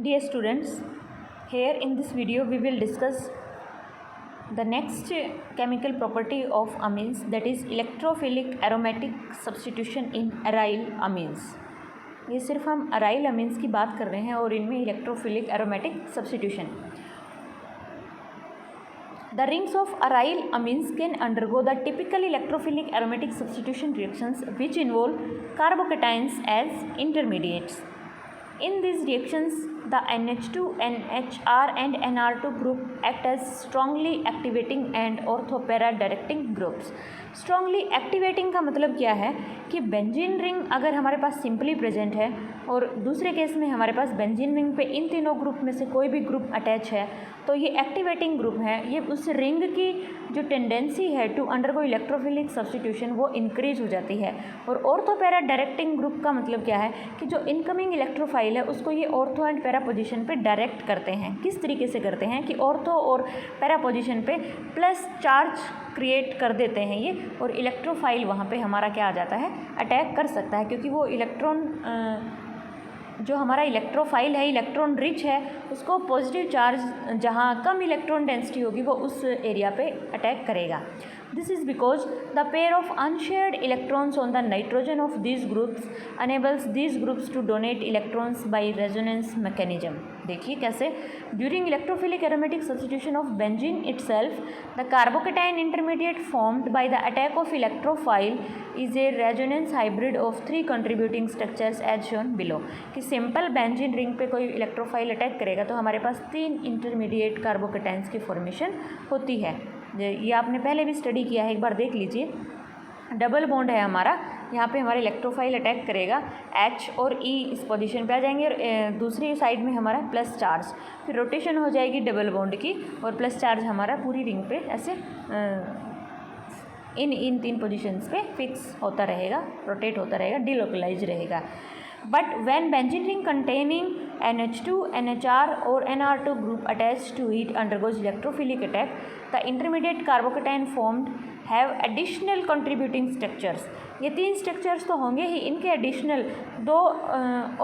Dear students, here in this video we will discuss the next chemical property of amines, that is electrophilic aromatic substitution in aryl amines. ये सिर्फ हम aryl amines की बात कर रहे हैं और इनमें electrophilic aromatic substitution. The rings of aryl amines can undergo the typical electrophilic aromatic substitution reactions which involve carbocations as intermediates. In these reactions, the NH2, NHR and NR2 group act as strongly activating and orthopara directing groups. Strongly activating का मतलब क्या है कि benzene ring अगर हमारे पास simply present है और दूसरे केस में हमारे पास बेंजीन रिंग पे इन तीनों ग्रुप में से कोई भी ग्रुप अटैच है तो ये एक्टिवेटिंग ग्रुप है. ये उस रिंग की जो टेंडेंसी है टू अंडरगो इलेक्ट्रोफिलिक सब्स्टिट्यूशन वो इंक्रीज हो जाती है. और ऑर्थोपैरा डायरेक्टिंग ग्रुप का मतलब क्या है कि जो इनकमिंग इलेक्ट्रोफाइल है उसको ये ऑर्थो एंड पैरा पोजिशन पे डायरेक्ट करते हैं. किस तरीके से करते हैं कि ऑर्थो और पैरा पोजिशन पे प्लस चार्ज क्रिएट कर देते हैं ये, और इलेक्ट्रोफाइल वहाँ पे हमारा क्या आ जाता है, अटैक कर सकता है, क्योंकि वो इलेक्ट्रॉन जो हमारा इलेक्ट्रोफाइल है इलेक्ट्रॉन रिच है उसको पॉजिटिव चार्ज जहाँ कम इलेक्ट्रॉन डेंसिटी होगी वो उस एरिया पे अटैक करेगा. This is because the pair of unshared electrons on the nitrogen of these groups enables these groups to donate electrons by resonance mechanism. देखिए कैसे during electrophilic aromatic substitution of benzene itself, the carbocation intermediate formed by the attack of electrophile is a resonance hybrid of three contributing structures as shown below. कि simple benzene ring पे कोई electrophile attack करेगा तो हमारे पास तीन intermediate carbocations की formation होती है. ये आपने पहले भी स्टडी किया है, एक बार देख लीजिए. डबल बॉन्ड है हमारा, यहाँ पे हमारा इलेक्ट्रोफाइल अटैक करेगा, H और E इस पोजीशन पे आ जाएंगे और दूसरी साइड में हमारा प्लस चार्ज, फिर रोटेशन हो जाएगी डबल बॉन्ड की और प्लस चार्ज हमारा पूरी रिंग पे ऐसे इन तीन पोजीशंस पे फिक्स होता रहेगा, रोटेट होता रहेगा, डिलोकलाइज रहेगा. But when benzene ring containing NH2, NHR or NR2 group attached to it undergoes electrophilic attack, the intermediate carbocation formed have additional contributing structures. ये तीन स्ट्रक्चर्स तो होंगे ही, इनके एडिशनल दो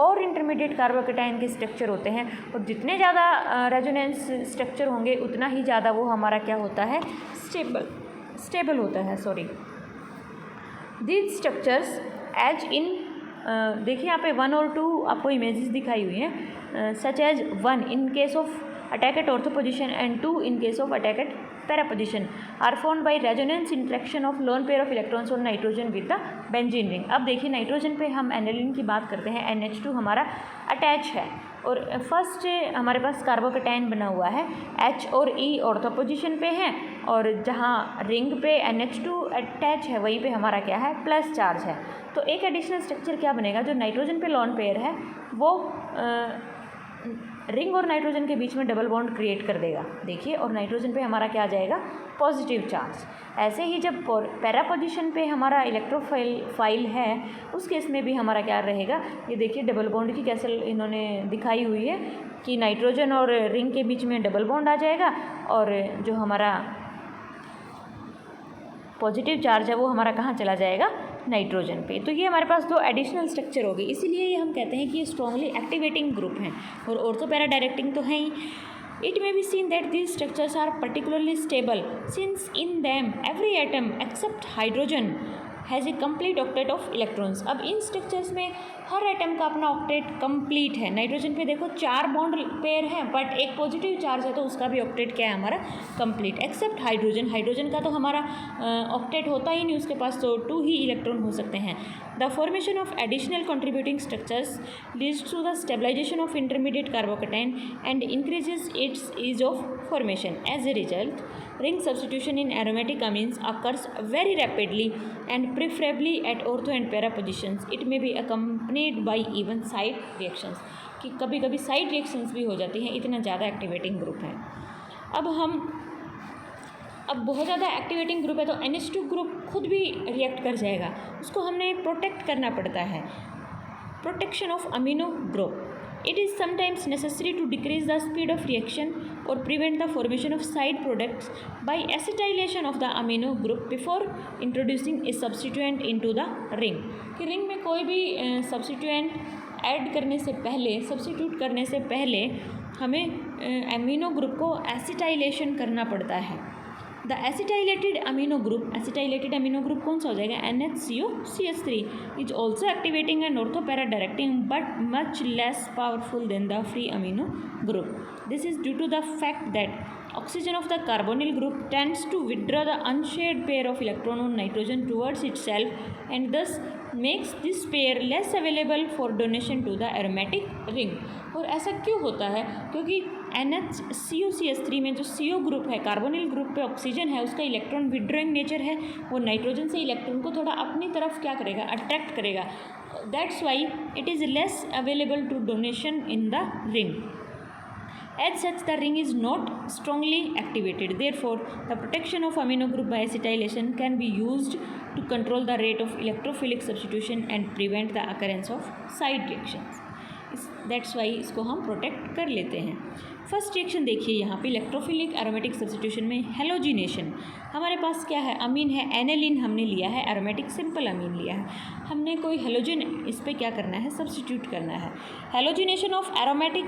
और इंटरमीडिएट कार्बोकेटाइन के स्ट्रक्चर होते हैं और जितने ज़्यादा रेजोनेंस स्ट्रक्चर होंगे उतना ही ज़्यादा वो हमारा क्या होता है, स्टेबल होता है. दीज स्ट्रक्चर्स एज इन देखिए यहाँ पे 1 और 2 आपको इमेजेस दिखाई हुई हैं. Such as 1 in case of attack at ortho position and 2 in case of attack at para position are formed by resonance interaction of lone pair of electrons on nitrogen with the benzene ring. अब देखिए nitrogen पे हम aniline की बात करते हैं, NH2 हमारा attach है और फर्स्ट हमारे पास कार्बोकेटाइन बना हुआ है, H और E ऑर्थो पोजिशन पे हैं और जहाँ रिंग पे NH2 अटैच है वहीं पे हमारा क्या है, प्लस चार्ज है. तो एक एडिशनल स्ट्रक्चर क्या बनेगा, जो नाइट्रोजन पे लोन पेयर है वो रिंग और नाइट्रोजन के बीच में डबल बॉन्ड क्रिएट कर देगा. देखिए, और नाइट्रोजन पे हमारा क्या आ जाएगा, पॉजिटिव चार्ज. ऐसे ही जब पैरा पोजिशन पे हमारा इलेक्ट्रोफाइल है उस केस में भी हमारा क्या रहेगा, ये देखिए डबल बॉन्ड की कैसे इन्होंने दिखाई हुई है कि नाइट्रोजन और रिंग के बीच में डबल बॉन्ड आ जाएगा और जो हमारा पॉजिटिव चार्ज है वो हमारा कहाँ चला जाएगा, नाइट्रोजन पे. तो ये हमारे पास दो एडिशनल स्ट्रक्चर हो गए, इसीलिए ये हम कहते हैं कि ये स्ट्रांगली एक्टिवेटिंग ग्रुप हैं और ऑर्थोपैरा डायरेक्टिंग तो है ही. It may be seen that these structures are particularly stable since in them every atom except hydrogen has a complete octet of electrons. अब इन स्ट्रक्चर्स में हर एटम का अपना ऑक्टेट कंप्लीट है. Nitrogen पे देखो 4 बॉन्ड पेयर हैं बट एक positive charge है तो उसका भी ऑक्टेट क्या है हमारा, कंप्लीट. एक्सेप्ट हाइड्रोजन का तो हमारा ऑक्टेट होता ही नहीं, उसके पास तो 2 ही इलेक्ट्रॉन हो सकते हैं. The formation of additional contributing structures leads to the stabilization of intermediate carbocation and increases its ease of formation. As a result, ring substitution in aromatic amines occurs very rapidly and preferably at ortho and para positions. It may be accompanied by even side reactions. कि कभी कभी side reactions भी हो जाती हैं, इतना ज़्यादा activating group है. अब बहुत ज़्यादा एक्टिवेटिंग ग्रुप है तो NH2 ग्रुप खुद भी रिएक्ट कर जाएगा, उसको हमने प्रोटेक्ट करना पड़ता है. Protection of amino group. It is sometimes necessary to decrease the speed of reaction or prevent the formation of side products by acetylation of the amino group before introducing a substituent into the ring. कि ring में कोई भी substituent add करने से पहले, substitute करने से पहले हमें अमीनो ग्रुप को एसिटाइलेशन करना पड़ता है। द एसिटाइलेटेड अमीनो ग्रुप कौन सा हो जाएगा, NHCOCH3 is also activating and ortho para directing but much less powerful than the free amino group. This is due to the fact that oxygen of the carbonyl group tends to withdraw the unshared pair of electron on nitrogen towards itself and thus makes this pair less available for donation to the aromatic ring. और ऐसा क्यों होता है, क्योंकि NHCOCH3 में जो CO group है, carbonyl group पे ऑक्सीजन है, उसका इलेक्ट्रॉन विड्रॉइंग नेचर है, वो नाइट्रोजन से इलेक्ट्रॉन को थोड़ा अपनी तरफ क्या करेगा, अट्रैक्ट करेगा. That's why it is less available to donation in the ring. As such, the ring is not strongly activated. Therefore, the protection of amino group by acetylation can be used to control the rate of electrophilic substitution and prevent the occurrence of side reactions. That's why इसको हम protect कर लेते हैं. First reaction देखिए यहाँ पे electrophilic aromatic substitution में halogenation. हमारे पास क्या है, अमीन है, एनेलिन हमने लिया है, एरोमेटिक सिंपल अमीन लिया है, हमने कोई हेलोजन इस पर क्या करना है, सब्स्टिट्यूट करना है. Halogenation of aromatic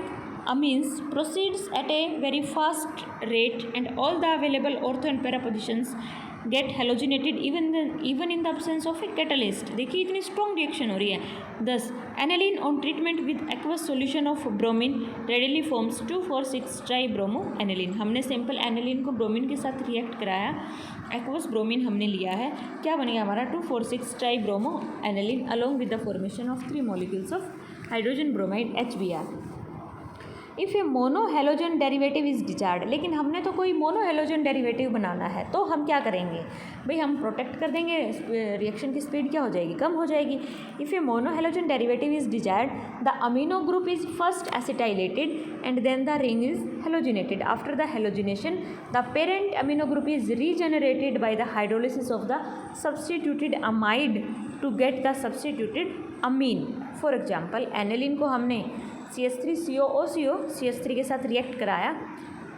amines proceeds at a very fast rate and all the available ortho and para positions get halogenated even in the absence of a catalyst. देखिए इतनी strong reaction हो रही है. Thus aniline on treatment with aqueous solution of bromine readily forms 2,4,6 tribromoaniline. हमने simple aniline को bromine के साथ react कराया, एक्वस ब्रोमीन हमने लिया है, क्या बनेगा हमारा 2,4,6 tribromoaniline along with the formation of 3 molecules of hydrogen bromide HBr. If a mono halogen derivative is desired, लेकिन हमने तो कोई मोनो हेलोजन डेरिवेटिव बनाना है, तो हम क्या करेंगे भाई, हम प्रोटेक्ट कर देंगे, रिएक्शन की स्पीड क्या हो जाएगी, कम हो जाएगी. If a mono halogen derivative is desired the amino group is first acetylated and then the ring is halogenated. After the halogenation the parent amino group is regenerated by the hydrolysis of the substituted amide to get the substituted amine. For example aniline को हमने CH3COO CH3 के साथ react कराया,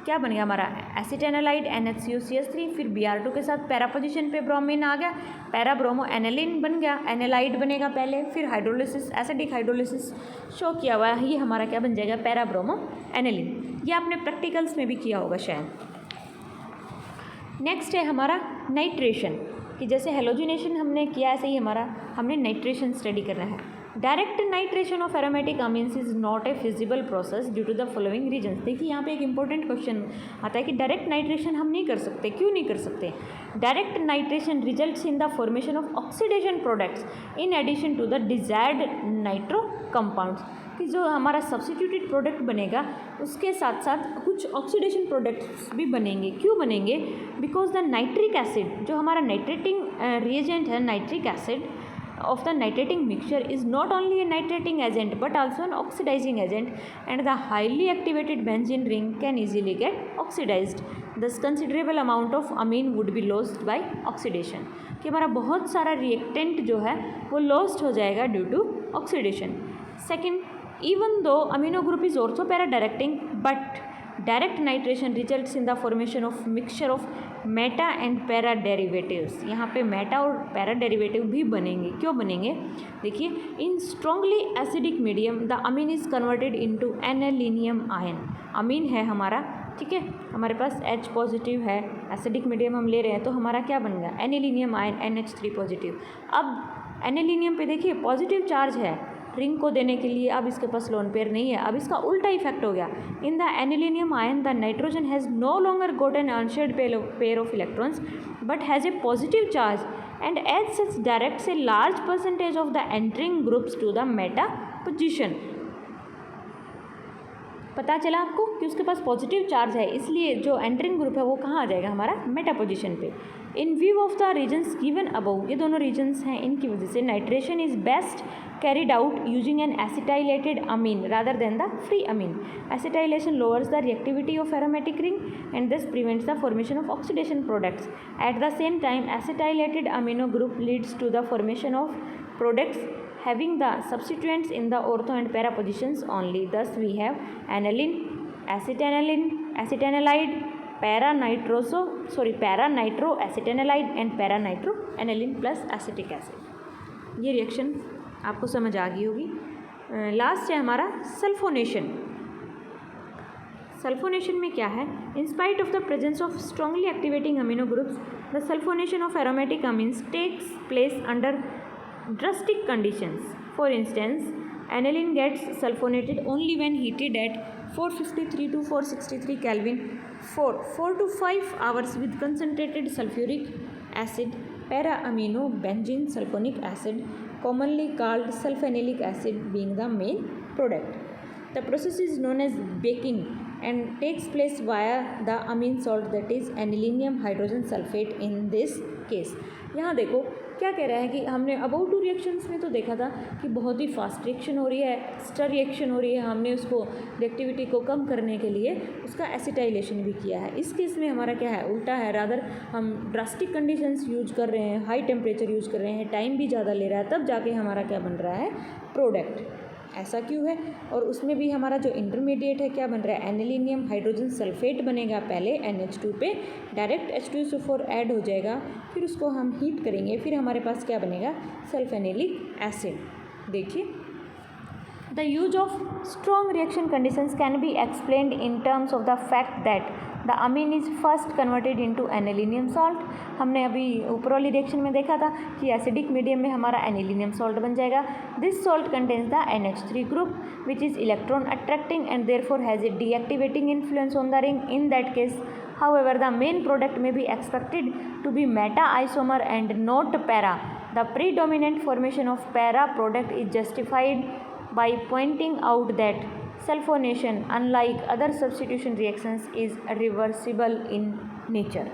क्या बन गया हमारा एसिटेनालाइड NHCOCH3, फिर Br2 के साथ पैरा पोजीशन पे ब्रोमीन आ गया, पैरा ब्रोमो एनिलीन बन गया, एनालाइड बनेगा पहले, फिर हाइड्रोलिसिस, एसिडिक हाइड्रोलिसिस शो किया हुआ है, ये हमारा क्या बन जाएगा, पैरा ब्रोमो एनिलीन. ये आपने प्रैक्टिकल्स में भी किया होगा शायद. नेक्स्ट है हमारा नाइट्रेशन, कि जैसे हेलोजिनेशन हमने किया ऐसे ही हमने नाइट्रेशन स्टडी करना है. Direct nitration of aromatic amines is not a feasible process due to the following reasons. देखिए यहाँ पे एक इंपॉर्टेंट क्वेश्चन आता है कि डायरेक्ट नाइट्रेशन हम नहीं कर सकते, क्यों नहीं कर सकते. Direct nitration results in the formation of oxidation products in addition to the desired nitro compounds. कि जो हमारा सब्स्टिट्यूटेड प्रोडक्ट बनेगा उसके साथ साथ कुछ ऑक्सीडेशन प्रोडक्ट्स भी बनेंगे. क्यों बनेंगे, बिकॉज द नाइट्रिक एसिड जो हमारा नाइट्रेटिंग रिएजेंट है, nitric acid of the nitrating mixture is not only a nitrating agent but also an oxidizing agent and the highly activated benzene ring can easily get oxidized. Thus considerable amount of amine would be lost by oxidation. कि हमारा बहुत सारा reactant जो है वो lost हो जाएगा due to oxidation. Second, even though amino group is ortho para directing but direct nitration results in the formation of mixture of Meta and para derivatives. यहाँ पे मेटा और पैरा डेरिवेटिव भी बनेंगे. क्यों बनेंगे, देखिए in strongly acidic medium the amine is converted into anilinium ion. Amine है हमारा, ठीक है, हमारे पास H पॉजिटिव है, एसिडिक मीडियम हम ले रहे हैं, तो हमारा क्या बन गया, एनालिनियम आयन NH3 पॉजिटिव. अब एनालिनियम पे देखिए पॉजिटिव चार्ज है रिंग को देने के लिए, अब इसके पास लोन पेयर नहीं है, अब इसका उल्टा इफेक्ट हो गया. In the anilinium ion the nitrogen has no longer got an unshared pair of electrons but has a positive charge and as such directs a large percentage of the entering groups to the meta position. पता चला आपको कि उसके पास positive charge है, इसलिए जो entering group है वो कहाँ आ जाएगा, हमारा मेटा पोजिशन पे. In view of the reasons given above, ये दोनों रीजन्स हैं, इनकी वजह से nitration is best carried out using an acetylated amine rather than the free amine. Acetylation lowers the reactivity of aromatic ring and thus prevents the formation of oxidation products. At the same time, acetylated amino group leads to the formation of products having the substituents in the ortho and para positions only. Thus, we have aniline, acetanilide, para-nitroacetanilide and para-nitroaniline plus acetic acid. ये reaction आपको समझ आ गई होगी. Last है हमारा sulphonation. Sulphonation में क्या है? In spite of the presence of strongly activating amino groups, the sulphonation of aromatic amines takes place under drastic conditions. For instance, aniline gets sulfonated only when heated at 453 to 463 Kelvin for 4 to 5 hours with concentrated sulfuric acid, para-amino benzene sulfonic acid, commonly called sulfonilic acid, being the main product. The process is known as baking and takes place via the amine salt, that is anilinium hydrogen sulfate in this case. यहाँ देखो क्या कह रहा है कि हमने about two reactions में तो देखा था कि बहुत ही फास्ट रिएक्शन हो रही है, स्टर रिएक्शन हो रही है, हमने उसको रिएक्टिविटी को कम करने के लिए उसका एसिटाइलेशन भी किया है। इस केस में हमारा क्या है, उल्टा है, रादर हम ड्रास्टिक कंडीशंस यूज कर रहे हैं, हाई टेम्परेचर यूज कर रहे हैं, टाइम भी ज़्यादा ले रहा है, तब जाके हमारा क्या बन रहा है, प्रोडक्ट। ऐसा क्यों है? और उसमें भी हमारा जो इंटरमीडिएट है क्या बन रहा है, एनिलीनियम हाइड्रोजन सल्फेट बनेगा, पहले NH2 पे डायरेक्ट H2SO4 ऐड हो जाएगा, फिर उसको हम हीट करेंगे, फिर हमारे पास क्या बनेगा, सल्फेनिलिक एसिड। देखिए, the use of strong reaction conditions can be explained in terms of the fact that the amine is first converted into anilinium salt. हमने अभी ऊपर वाली रिएक्शन में देखा था कि एसिडिक मीडियम में हमारा एनिलीनियम सॉल्ट बन जाएगा। This salt contains the NH3 group which is electron attracting and therefore has a deactivating influence on the ring. In that case, however, the main product may be expected to be meta isomer and not para. The predominant formation of para product is justified by pointing out that sulfonation, unlike other substitution reactions, is reversible in nature.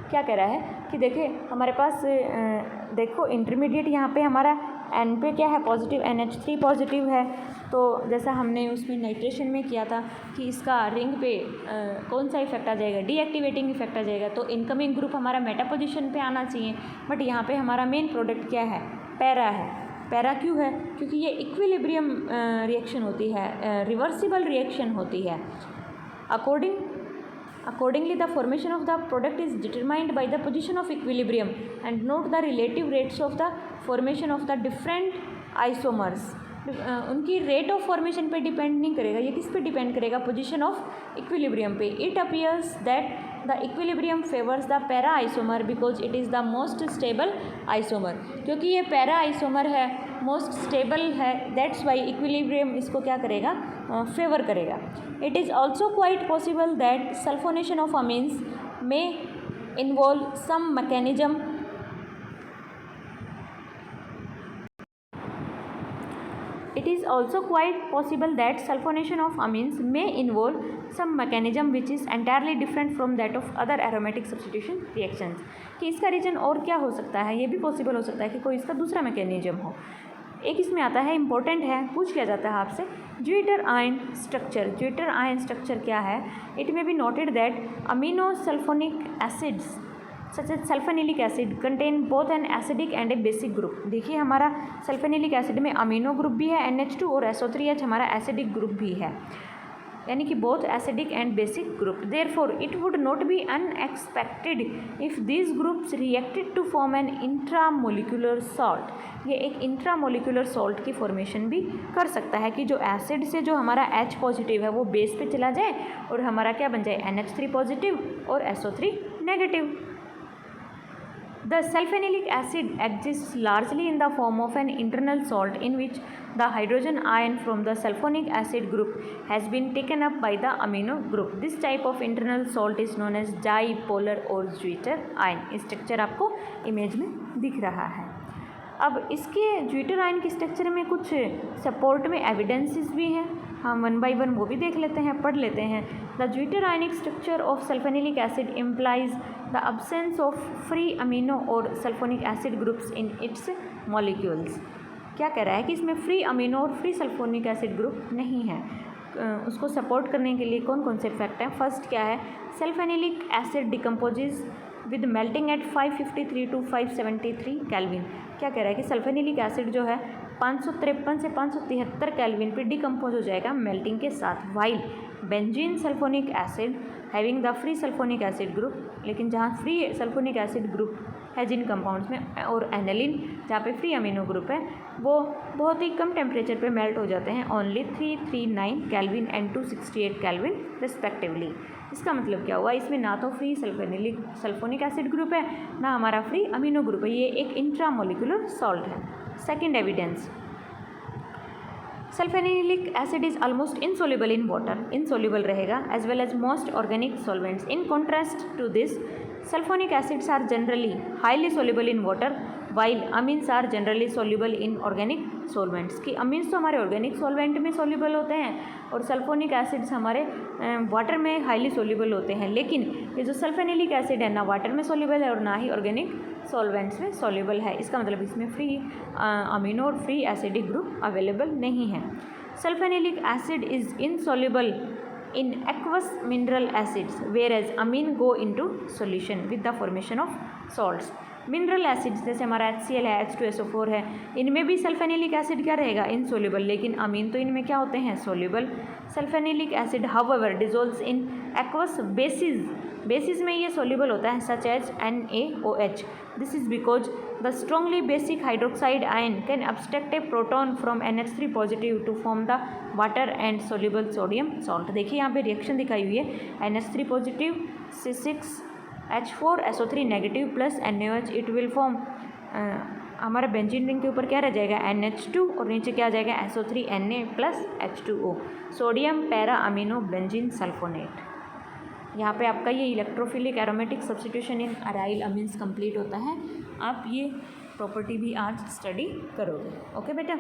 क्या कह रहा है कि देखिए हमारे पास देखो intermediate यहाँ पे हमारा N पे क्या है, पॉजिटिव, NH3 पॉजिटिव है। तो जैसा हमने उसमें नाइट्रेशन में किया था कि इसका रिंग पे कौन सा इफेक्ट आ जाएगा, डीएक्टिवेटिंग इफेक्ट आ जाएगा, तो इनकमिंग ग्रुप हमारा मेटा पोजिशन पे आना चाहिए। बट यहाँ पे हमारा मेन प्रोडक्ट क्या है, पैरा है। पैरा क्यों है? क्योंकि ये इक्विलिब्रियम रिएक्शन होती है, रिवर्सिबल रिएक्शन होती है। Accordingly, the formation of the product is determined by the position of equilibrium and note the relative rates of the formation of the different isomers. उनकी रेट ऑफ फॉर्मेशन पे depend नहीं करेगा, ये किस पे depend करेगा, पोजीशन ऑफ इक्विलिब्रियम पे। It appears that the equilibrium favours the para isomer because it is the most stable isomer. क्योंकि ये पैरा आइसोमर है, मोस्ट स्टेबल है, दैट्स वाई इक्विलिब्रियम इसको क्या करेगा, फेवर करेगा। It is also quite possible that sulphonation of amines में involve some mechanism It is also quite possible that sulfonation of amines may involve some mechanism which is entirely different from that of other aromatic substitution reactions. कि इसका reason और क्या हो सकता है, ये भी पॉसिबल हो सकता है कि कोई इसका दूसरा मैकेनिज्म हो। एक इसमें आता है, इंपॉर्टेंट है, पूछ लिया जाता है आपसे, zwitter ion structure. Zwitter ion structure क्या है? It may be noted that amino sulphonic acids such as sulphanilic acid contain both an acidic and a basic group. देखिए हमारा सल्फेनिलिक एसिड में अमीनो ग्रुप भी है NH2 और SO3H हमारा acidic group भी है, यानी कि both acidic and basic group. Therefore it would not be unexpected if these groups reacted to form an intramolecular salt. ये एक इंट्रामोलिकुलर सॉल्ट की फॉर्मेशन भी कर सकता है कि जो एसिड से जो हमारा H पॉजिटिव है वो बेस पे चला जाए और हमारा क्या बन जाए, NH3 पॉजिटिव और SO3 negative. The sulfonilic acid exists largely in the form of an internal salt in which the hydrogen ion from the sulfonic acid group has been taken up by the amino group. This type of internal salt is known as dipolar or Zwitter ion. Structure आपको image में दिख रहा है। अब इसके zwitter ion के structure में कुछ सपोर्ट में एविडेंसेस भी हैं, हम वन बाय वन वो भी देख लेते हैं, पढ़ लेते हैं। The zwitter ionic structure of sulphanilic acid implies the absence of free amino और sulphonic acid groups in its molecules. क्या कह रहा है कि इसमें फ्री अमीनो और फ्री सल्फोनिक एसिड ग्रुप नहीं है। उसको सपोर्ट करने के लिए कौन कौन से फैक्ट हैं? फर्स्ट क्या है, sulphanilic acid decomposes with melting at 553 to 573 kelvin. क्या कह रहा है कि सल्फोनिलिक एसिड जो है 553 से 573 केल्विन पे डिकम्पोज हो जाएगा मेल्टिंग के साथ, while benzene sulphonic acid having the free sulphonic acid group लेकिन जहाँ फ्री सल्फोनिक एसिड ग्रुप है जिन कंपाउंड्स में, और एनालिन जहाँ पे फ्री अमीनो ग्रुप है, वो बहुत ही कम टेम्परेचर पे मेल्ट हो जाते हैं, only 339 kelvin and 268 kelvin respectively. इसका मतलब क्या हुआ, इसमें ना तो फ्री सल्फोनिक एसिड ग्रुप है, ना हमारा फ्री अमीनो ग्रुप है, ये एक इंट्रामोलिकुलर सॉल्ट है। Second evidence, sulphanilic acid is almost insoluble in water, insoluble रहेगा as well as most organic solvents. In contrast to this, sulphonic acids are generally highly soluble in water while amines are generally soluble in organic solvents. कि amines तो हमारे organic solvent में soluble होते हैं और sulphonic acids हमारे water में highly soluble होते हैं, लेकिन ये जो सल्फेनिलिक एसिड है ना वाटर में सोल्यूबल है और ना ही ऑर्गेनिक सॉल्वेंट्स में सोल्यूबल है। इसका मतलब इसमें फ्री अमीनो और फ्री एसिडिक ग्रुप अवेलेबल नहीं है। Sulphanilic acid is insoluble in aqueous mineral acids whereas amine go into solution with the formation of salts। Mineral acids जैसे हमारा HCl है, H2SO4 है, इनमें भी सल्फेनिलिक एसिड क्या रहेगा, इनसोल्यूबल, लेकिन अमीन तो इनमें क्या होते हैं, soluble. Sulphanilic acid however dissolves in aqueous bases में ये सोल्यूबल होता है, such as NaOH। This is because the strongly basic hydroxide ion can abstract a proton from NH3 positive to form the water and soluble sodium salt. देखिए यहाँ पे reaction दिखाई हुई है, NH3 positive C6H4SO3 negative plus NaOH, it will form हमारा benzene ring के ऊपर क्या रह जाएगा, NH2 और नीचे क्या आ जाएगा, SO3Na plus H2O, sodium para amino benzene sulphonate. यहाँ पे आपका ये इलेक्ट्रोफिलिक एरोमेटिक सब्स्टिट्यूशन इन अराइल अमीन्स कंप्लीट होता है। आप ये प्रॉपर्टी भी आज स्टडी करोगे। ओके बेटा।